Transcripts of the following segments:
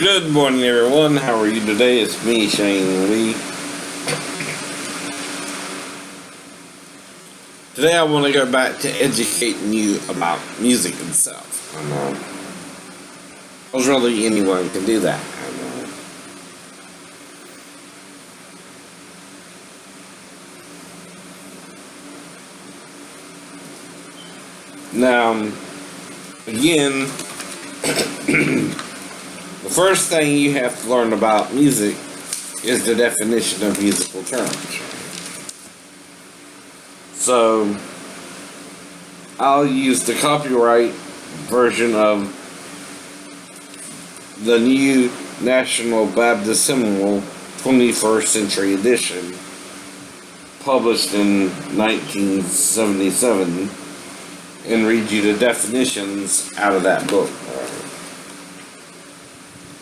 Good morning, everyone. How are you today? It's me, Shane Lee. Today, I want to go back to educating you about music itself. Because really anyone can do that. Now, again, the first thing you have to learn about music is the definition of musical terms. So, I'll use the copyright version of the New National Baptist Hymnal 21st Century Edition, published in 1977, and read you the definitions out of that book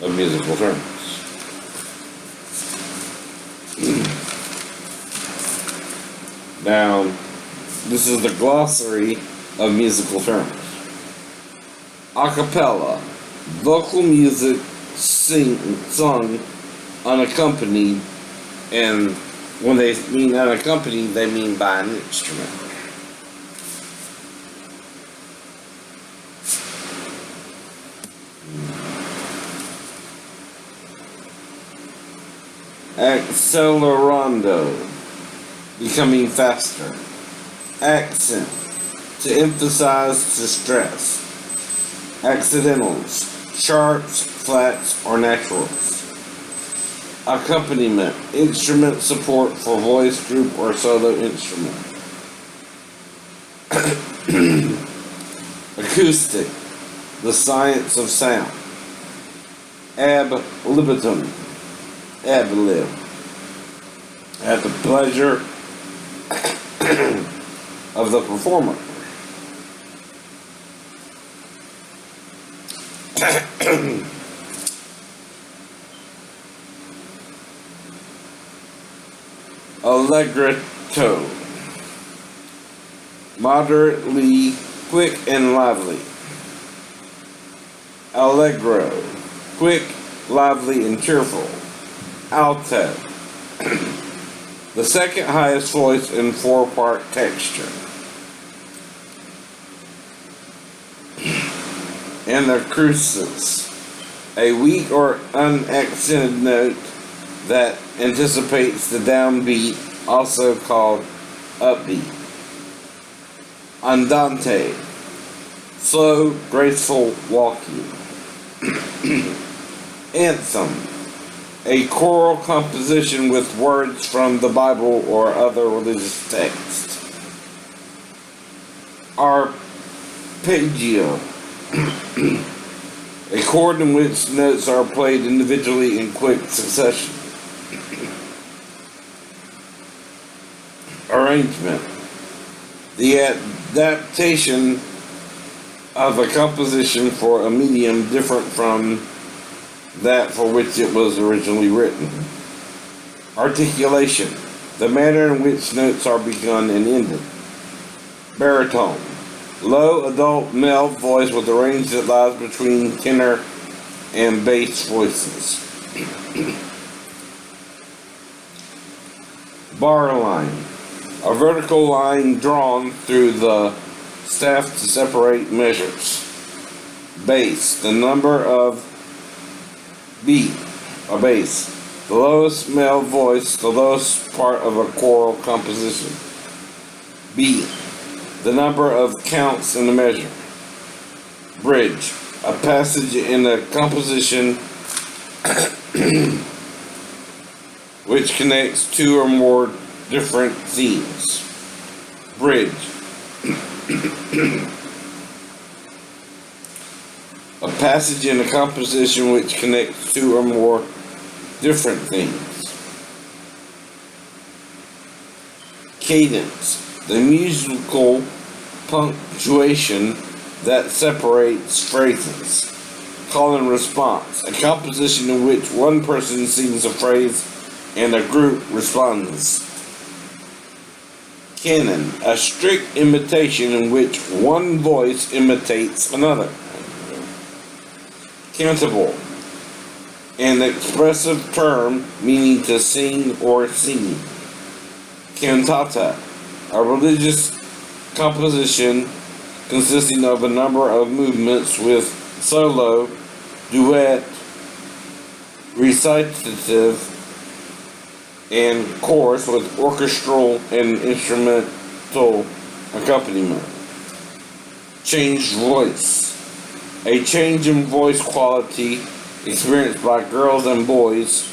of musical terms. Now, this is the glossary of musical terms. A cappella, vocal music sung unaccompanied, and when they mean unaccompanied, they mean by an instrument. Accelerando, becoming faster. Accent, to emphasize, to stress. Accidentals, sharps, flats, or naturals. Accompaniment, instrument support for voice, group, or solo instrument. Acoustic, the science of sound. Ab libitum, ad lib, at the pleasure of the performer. Allegretto, moderately quick and lively. Allegro, quick, lively, and cheerful. Alto, the second highest voice in four-part texture. Anacrusis, a weak or unaccented note that anticipates the downbeat, also called upbeat. Andante, slow, graceful walking. Anthem, a choral composition with words from the Bible or other religious text. Arpeggio, a chord in which notes are played individually in quick succession. Arrangement, the adaptation of a composition for a medium different from that for which it was originally written. Articulation, the manner in which notes are begun and ended. Baritone, low adult male voice with a range that lies between tenor and bass voices. Bar line, a vertical line drawn through the staff to separate measures. Bass, the number of beat, a bass, the lowest male voice, the lowest part of a choral composition. Beat, the number of counts in the measure. Bridge, a passage in a composition which connects two or more different themes. Bridge, a passage in a composition which connects two or more different themes. Cadence, the musical punctuation that separates phrases. Call and response, a composition in which one person sings a phrase and a group responds. Canon, a strict imitation in which one voice imitates another. Cantable, an expressive term meaning to sing or sing. Cantata, a religious composition consisting of a number of movements with solo, duet, recitative, and chorus with orchestral and instrumental accompaniment. Changed voice, a change in voice quality experienced by girls and boys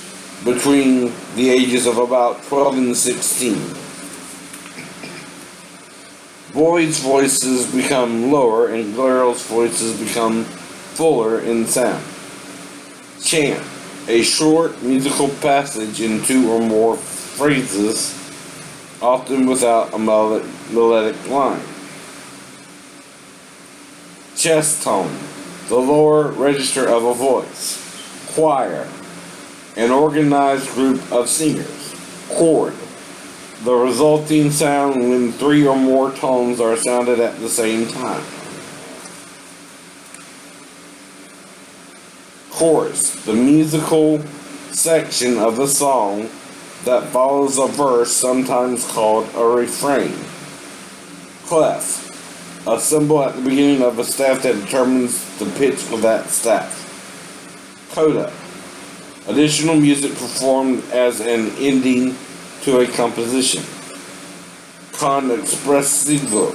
between the ages of about 12 and 16. Boys' voices become lower and girls' voices become fuller in sound. Chant, a short musical passage in two or more phrases, often without a melodic line. Chest tone, the lower register of a voice. Choir, an organized group of singers. Chord, the resulting sound when three or more tones are sounded at the same time. Chorus, the musical section of a song that follows a verse, sometimes called a refrain. Clef, a symbol at the beginning of a staff that determines the pitch of that staff. Coda, additional music performed as an ending to a composition. Con expressivo,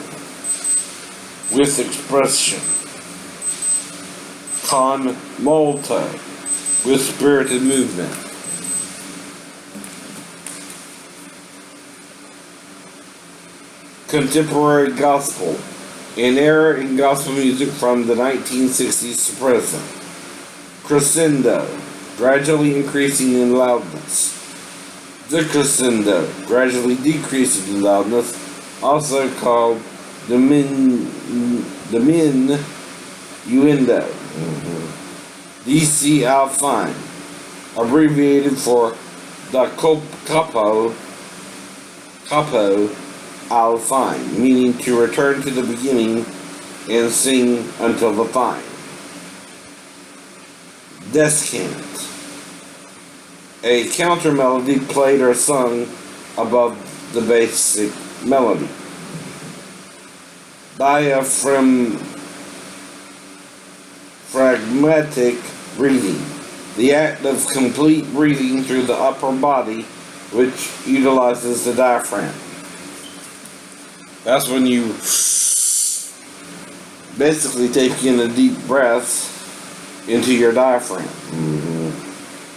with expression. Con molto, with spirited movement. Contemporary gospel, an era in gospel music from the 1960s to present. Crescendo, gradually increasing in loudness. Decrescendo, gradually decreasing in loudness, also called diminuendo. DC Alfine, abbreviated for da capo Alfine, meaning to return to the beginning and sing until the fine. Descant, a counter melody played or sung above the basic melody. Diaphragmatic breathing, the act of complete breathing through the upper body, which utilizes the diaphragm. That's when you basically take in a deep breath into your diaphragm.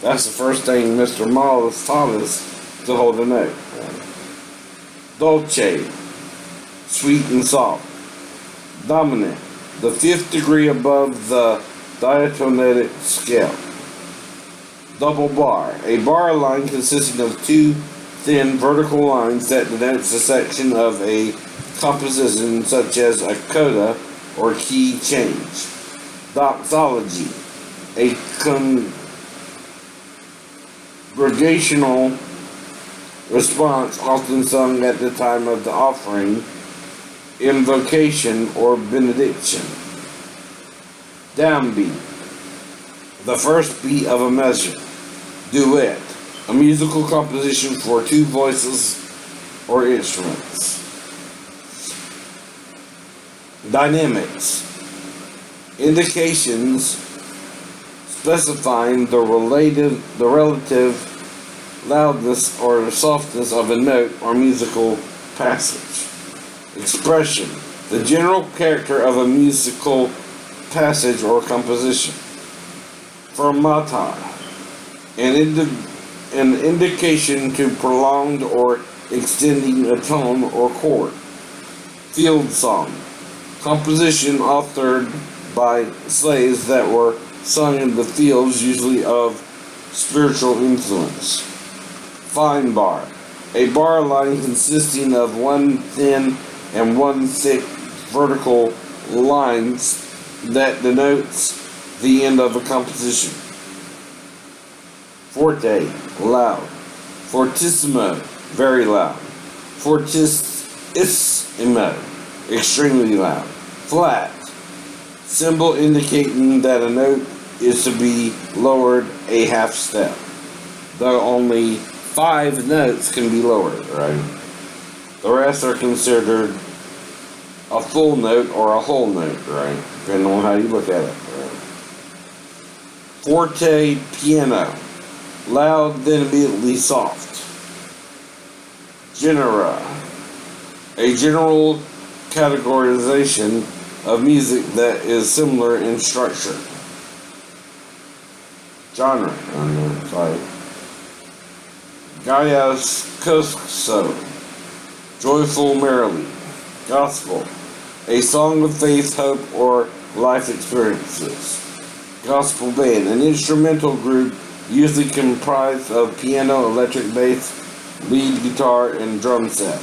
That's the first thing Mr. Moll taught us, to hold a note. Dolce, sweet and soft. Dominant, the fifth degree above the diatonic scale. Double bar, a bar line consisting of two thin vertical lines that denotes a section of a composition, such as a coda or key change. Doxology, a congregational response often sung at the time of the offering, invocation, or benediction. Downbeat, the first beat of a measure. Duet, a musical composition for two voices or instruments. Dynamics, indications specifying the relative loudness or softness of a note or musical passage. Expression, the general character of a musical passage or composition. Fermata, an indication to prolonged or extending a tone or chord. Field song, composition authored by slaves that were sung in the fields, usually of spiritual influence. Fine bar, a bar line consisting of one thin and one thick vertical lines that denotes the end of a composition. Forte, loud. Fortissimo, very loud. Fortissimo, extremely loud. Flat, symbol indicating that a note is to be lowered a half step, though only 5 notes can be lowered, right? The rest are considered a full note or a whole note, right? Depending on how you look at it, right? Forte piano. Loud, then immediately soft. Genera. A general categorization of music that is similar in structure. Genre. Gaioso. Joyful merrily. Gospel. A song of faith, hope, or life experiences. Gospel band. An instrumental group usually comprised of piano, electric bass, lead guitar, and drum set.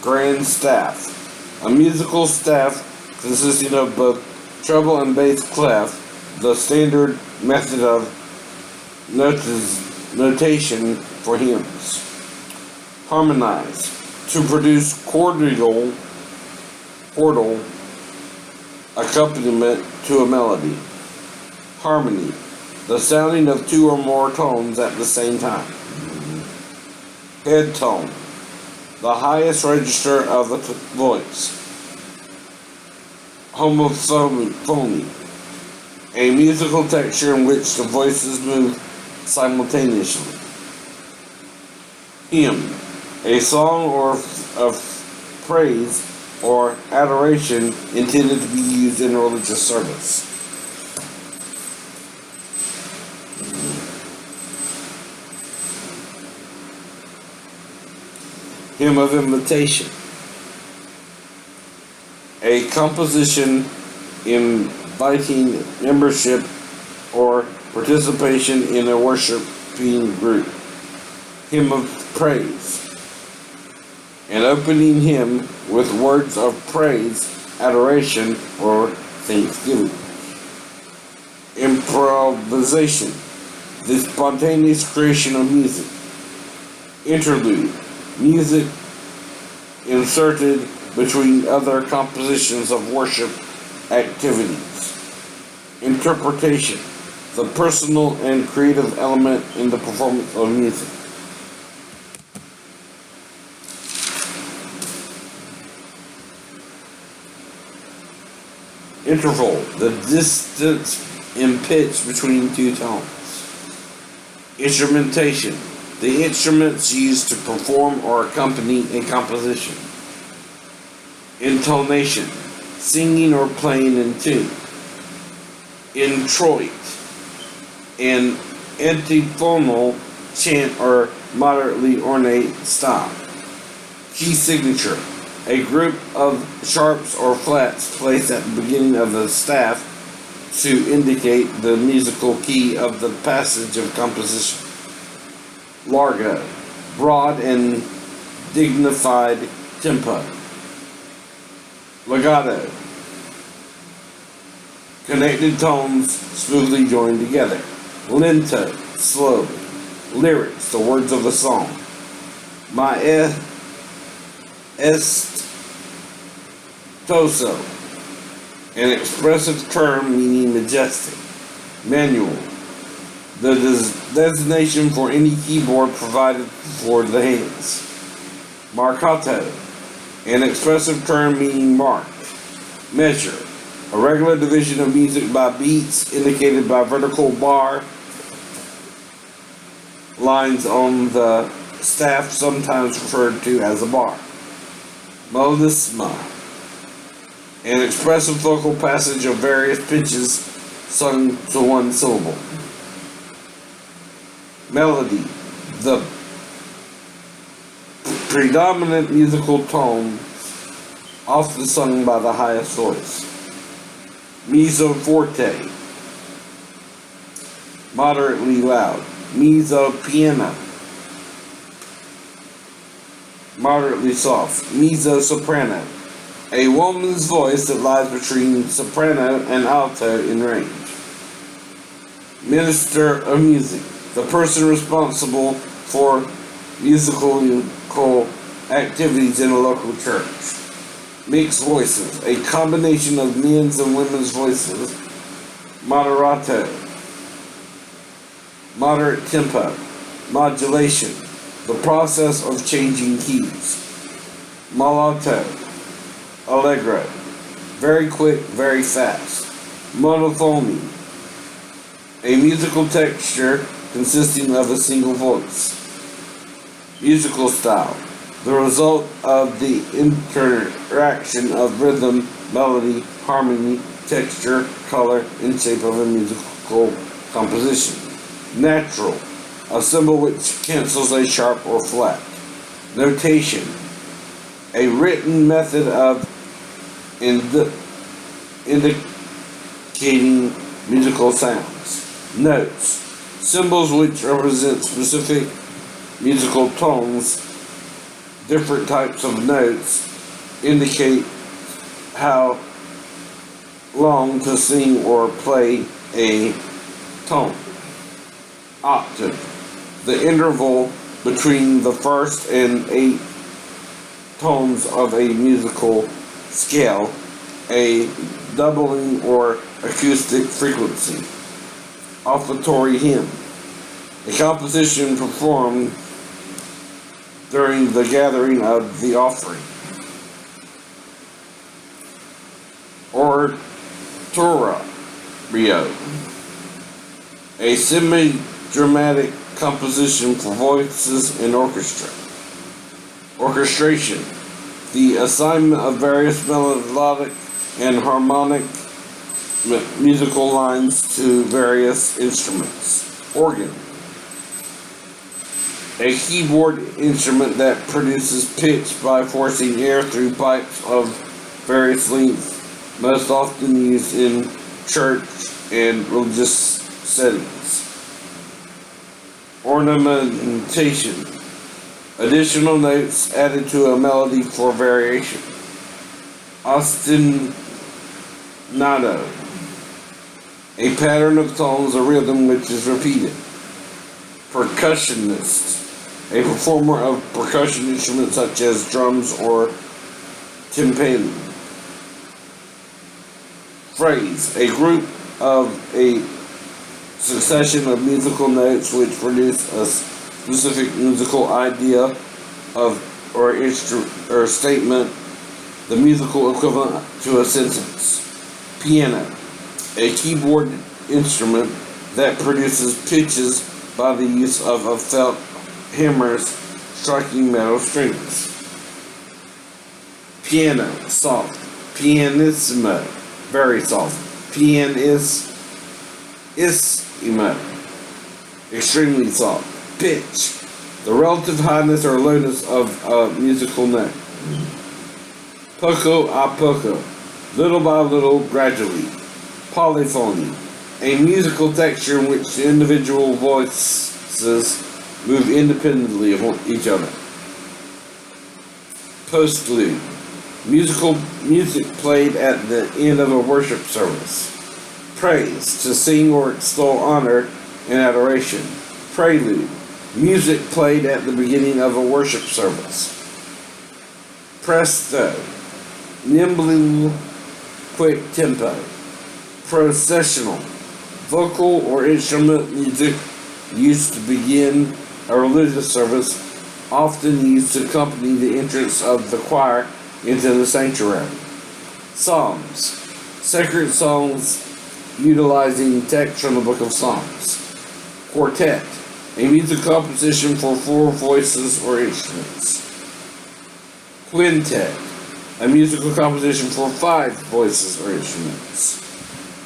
Grand staff. A musical staff consisting of both treble and bass clef, the standard method of notation for hymns. Harmonize. To produce chordal accompaniment to a melody. Harmony. The sounding of 2 or more tones at the same time. Head tone. The highest register of the voice. Homophony. A musical texture in which the voices move simultaneously. Hymn. A song or of praise or adoration intended to be used in religious service. Hymn of invitation. A composition inviting membership or participation in a worshiping group. Hymn of praise. An opening hymn with words of praise, adoration, or thanksgiving. Improvisation. The spontaneous creation of music. Interlude. Music inserted between other compositions of worship activities. Interpretation. The personal and creative element in the performance of music. Interval. The distance in pitch between 2 tones. Instrumentation. The instruments used to perform or accompany a composition. Intonation. Singing or playing in tune. Introit. An antiphonal chant or moderately ornate style. Key signature. A group of sharps or flats placed at the beginning of the staff to indicate the musical key of the passage of composition. Largo. Broad and dignified tempo. Legato. Connected tones smoothly joined together. Lento. Slowly. Lyrics. The words of the song. Maestoso. An expressive term meaning majestic. Manual. The designation for any keyboard provided for the hands. Marcato. An expressive term meaning marked. Measure. A regular division of music by beats indicated by vertical bar lines on the staff, sometimes referred to as a bar. Modisma. An expressive vocal passage of various pitches sung to one syllable. Melody. The predominant musical tone often sung by the highest voice. Mezzo forte. Moderately loud. Mezzo piano. Moderately soft. Mezzo soprano. A woman's voice that lies between soprano and alto in range. Minister of music. The person responsible for musical activities in a local church. Mixed voices. A combination of men's and women's voices. Moderato. moderate tempo, modulation, the process of changing keys, molto, allegro, very quick, very fast, monophony, a musical texture consisting of a single voice, musical style, the result of the interaction of rhythm, melody, harmony, texture, color, and shape of a musical composition. Natural, a symbol which cancels a sharp or flat. Notation, a written method of indicating musical sounds. Notes, symbols which represent specific musical tones. Different types of notes indicate how long to sing or play a tone. Octave, the interval between the first and 8 tones of a musical scale, a doubling or acoustic frequency. Offertory hymn, a composition performed during the gathering of the offering. Oratorio, a semi-dramatic composition for voices and orchestra. Orchestration, the assignment of various melodic and harmonic musical lines to various instruments. Organ, a keyboard instrument that produces pitch by forcing air through pipes of various lengths, most often used in church and religious settings. Ornamentation, additional notes added to a melody for variation. Ostinato, a pattern of tones or rhythm which is repeated. Percussionist, a performer of percussion instruments such as drums or timpani. Phrase, a group of a succession of musical notes which produce a specific musical idea of or statement, the musical equivalent to a sentence. Piano, a keyboard instrument that produces pitches by the use of a felt hammers striking metal strings. Piano, soft. Pianissimo, very soft. Pianissimo, extremely soft. Pitch, the relative highness or lowness of a musical note. Poco a poco, little by little, gradually. Polyphony, a musical texture in which the individual voices move independently of each other. Postlude, music played at the end of a worship service. Praise, to sing or extol honor and adoration. Prelude, music played at the beginning of a worship service. Presto, nimbly, quick tempo. Processional, vocal or instrument music used to begin a religious service, often used to accompany the entrance of the choir into the sanctuary. Psalms, sacred songs utilizing text from the book of Psalms. Quartet, a music composition for 4 voices or instruments. Quintet, a musical composition for 5 voices or instruments.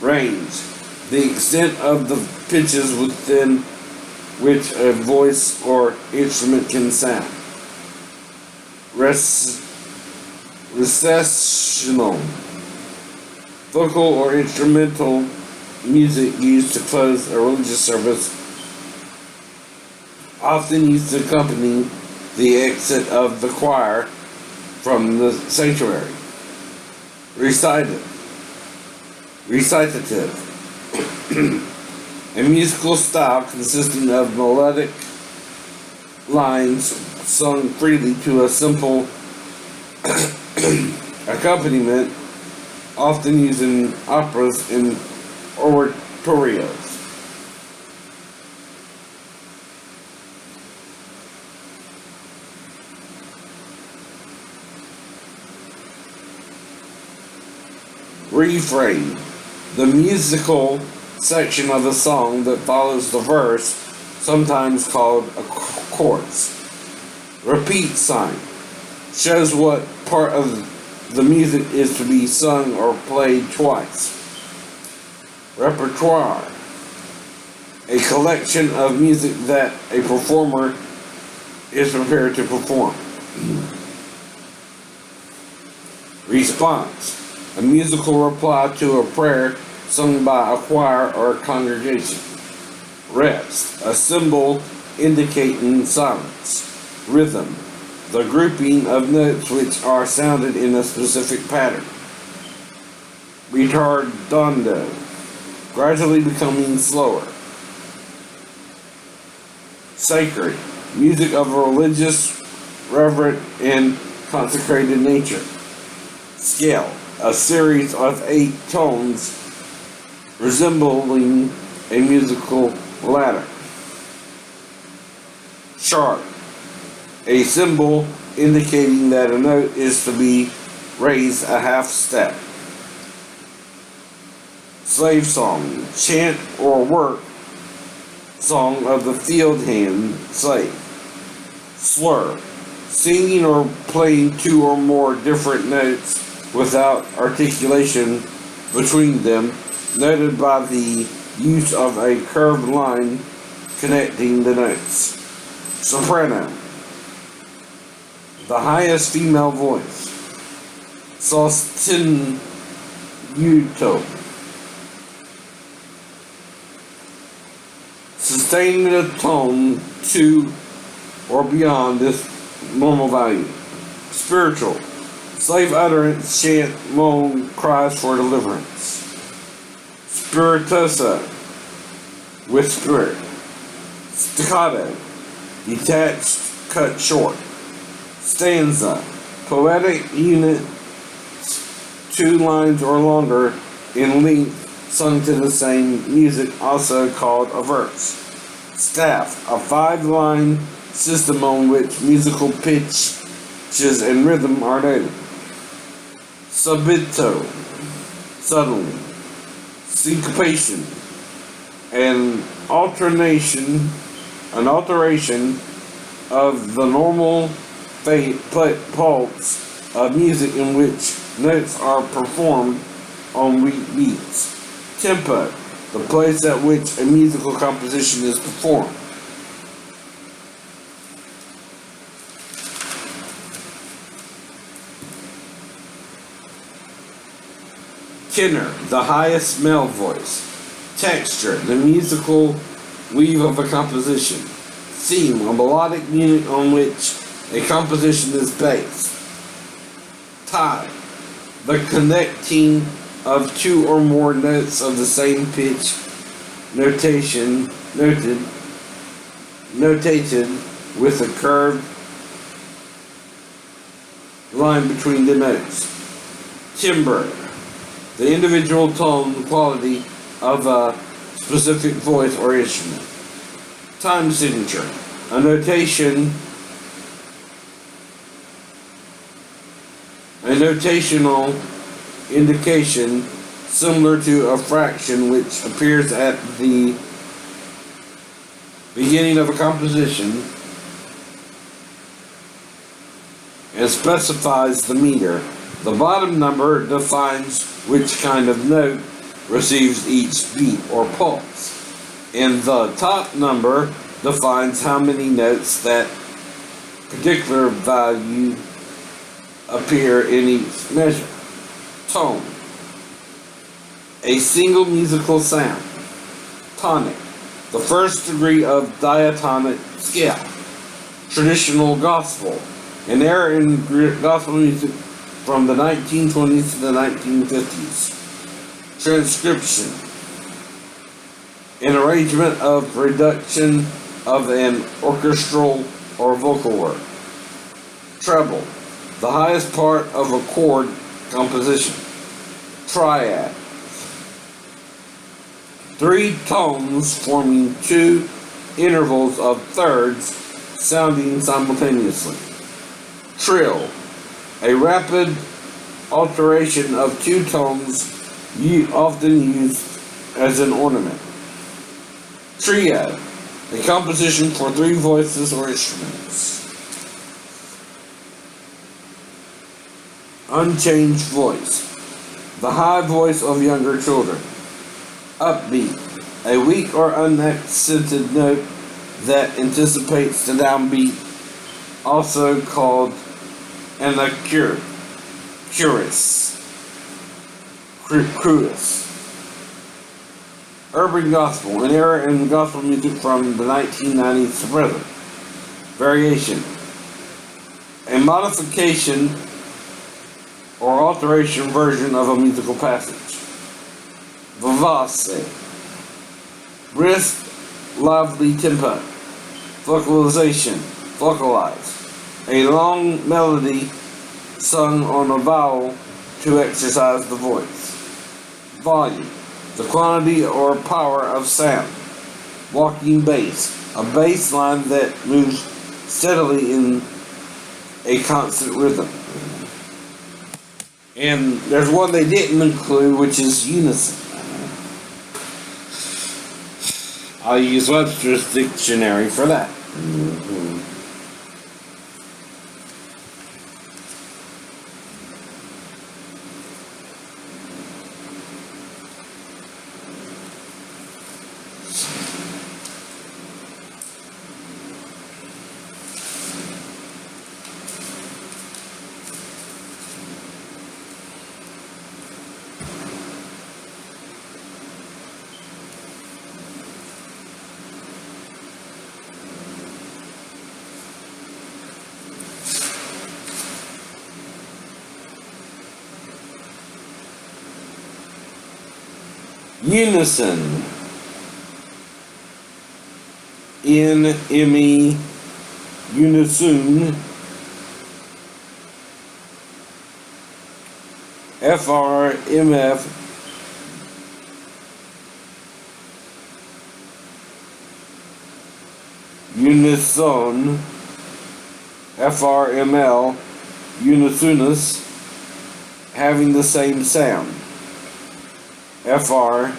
Range, the extent of the pitches within which a voice or instrument can sound. Recessional, vocal or instrumental music used to close a religious service, often used to accompany the exit of the choir from the sanctuary. Recitative, a musical style consisting of melodic lines sung freely to a simple accompaniment, often used in operas and oratorios. refrain, the musical section of the song that follows the verse, sometimes called a chorus. Repeat sign shows what part of the music is to be sung or played twice. Repertoire, a collection of music that a performer is prepared to perform. Response, a musical reply to a prayer sung by a choir or a congregation. Rest, a symbol indicating silence. Rhythm, the grouping of notes which are sounded in a specific pattern. Retardando, gradually becoming slower. Sacred, music of a religious, reverent, and consecrated nature. Scale, a series of 8 tones resembling a musical ladder. Sharp, a symbol indicating that a note is to be raised a half step. Slave song, chant or work song of the field hand slave. Slur, singing or playing 2 or more different notes without articulation between them, noted by the use of a curved line connecting the notes. Soprano, the highest female voice. Sostenuto, sustaining the tone to or beyond this normal value. Spiritual, slave utterance, chant, moan, cries for deliverance. Spirituosa, with spirit. Staccato, detached, cut short. Stanza, poetic unit, 2 lines or longer in length, sung to the same music, also called a verse. Staff, a 5-line system on which musical pitches and rhythm are noted. Subito, suddenly. Syncopation, an alteration of the normal pulse of music in which notes are performed on weak beats. Tempo, the place at which a musical composition is performed. Tenor, the highest male voice. Texture, the musical weave of a composition. Theme, a melodic unit on which a composition is based. Tie, the connecting of 2 or more notes of the same pitch, notated with a curved line between the notes. Timbre, the individual tone quality of a specific voice or instrument. Time signature, a notational indication similar to a fraction which appears at the beginning of a composition and specifies the meter. The bottom number defines which kind of note receives each beat or pulse, and the top number defines how many notes that particular value appear in each measure. Tone, a single musical sound. Tonic, the first degree of diatonic scale. Traditional gospel, an era in gospel music from the 1920s to the 1950s. Transcription, an arrangement of reduction of an orchestral or vocal work. Treble, the highest part of a chord composition. Triad, 3 tones forming 2 intervals of thirds sounding simultaneously. Trill, a rapid alteration of 2 tones often used as an ornament. Triad, a composition for 3 voices or instruments. Unchanged voice, the high voice of younger children. Upbeat, a weak or unaccented note that anticipates the downbeat, also called crurus. Urban gospel, an era in gospel music from the 1990s to present. Variation, a modification or alteration version of a musical passage. Vivace, brisk, lively tempo. Vocalization, vocalize, a long melody sung on a vowel to exercise the voice. Volume, the quantity or power of sound. Walking bass, a bass line that moves steadily in a constant rhythm. And there's one they didn't include, which is unison. I'll use Webster's dictionary for that. Unison. N-M-E, unison. F-R-M-F, unison. F-R-M-L, unisonus, having the same sound. FR,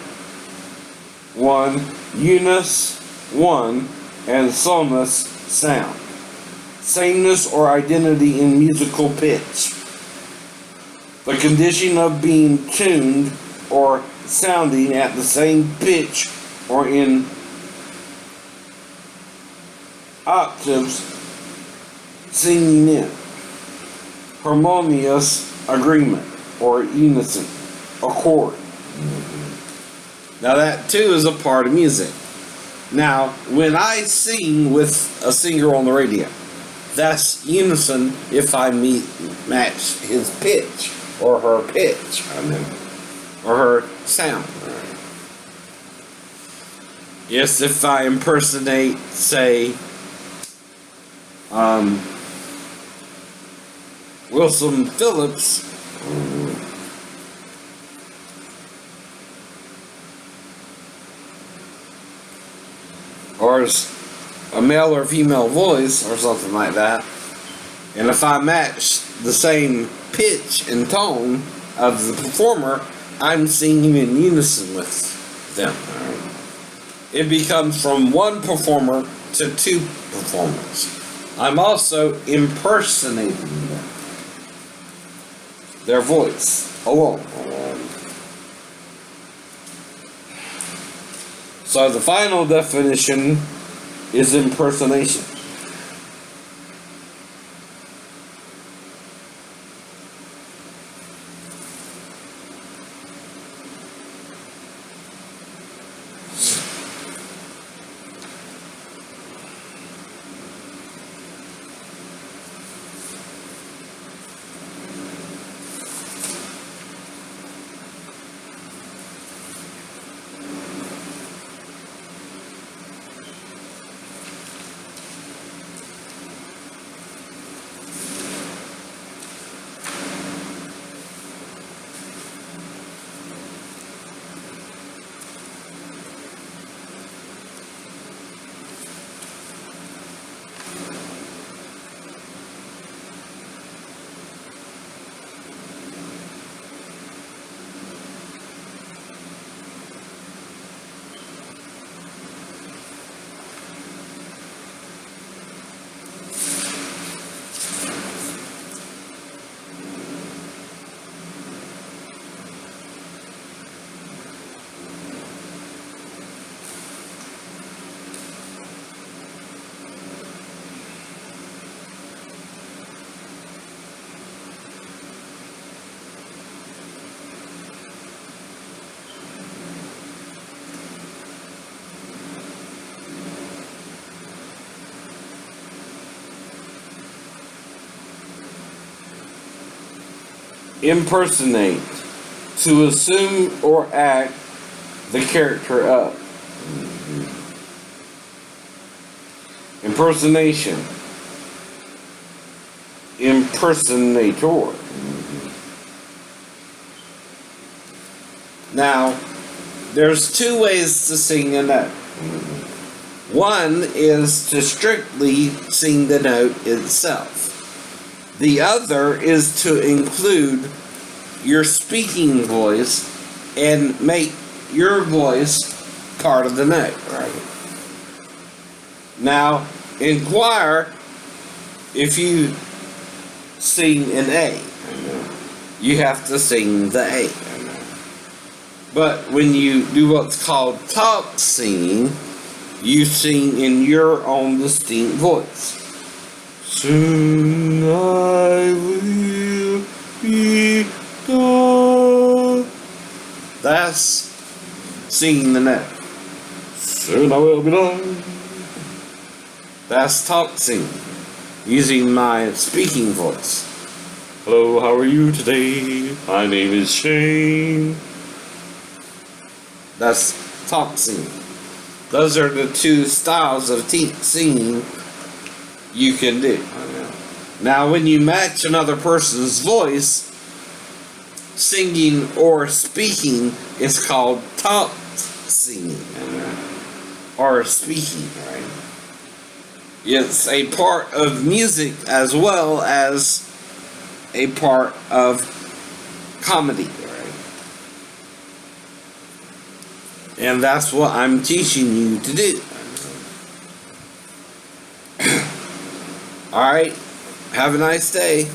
1, unus, 1, and sonus, sound. Sameness or identity in musical pitch. The condition of being tuned or sounding at the same pitch or in octaves singing in. Harmonious agreement or unison, accord. Now that too is a part of music. Now, when I sing with a singer on the radio, that's unison if I match his pitch or her pitch, or her sound. Yes, if I impersonate, say, Wilson Phillips, or a male or female voice or something like that, and if I match the same pitch and tone of the performer, I'm singing in unison with them. It becomes from one performer to 2 performers. I'm also impersonating them, their voice alone. So the final definition is impersonation. Impersonate. To assume or act the character of. Impersonation. Impersonator. Now, there's two ways to sing a note. One is to strictly sing the note itself. The other is to include your speaking voice and make your voice part of the note. Right. Now, in choir, if you sing an A, you have to sing the A. But when you do what's called talk singing, you sing in your own distinct voice. Soon I will be gone. That's singing the note. Soon I will be done. That's talk singing, using my speaking voice. Hello, how are you today? My name is Shane. That's talk singing. Those are the two styles of singing you can do. Now, when you match another person's voice, singing or speaking is called talk singing or speaking. Right. It's a part of music as well as a part of comedy. And that's what I'm teaching you to do. Alright, have a nice day.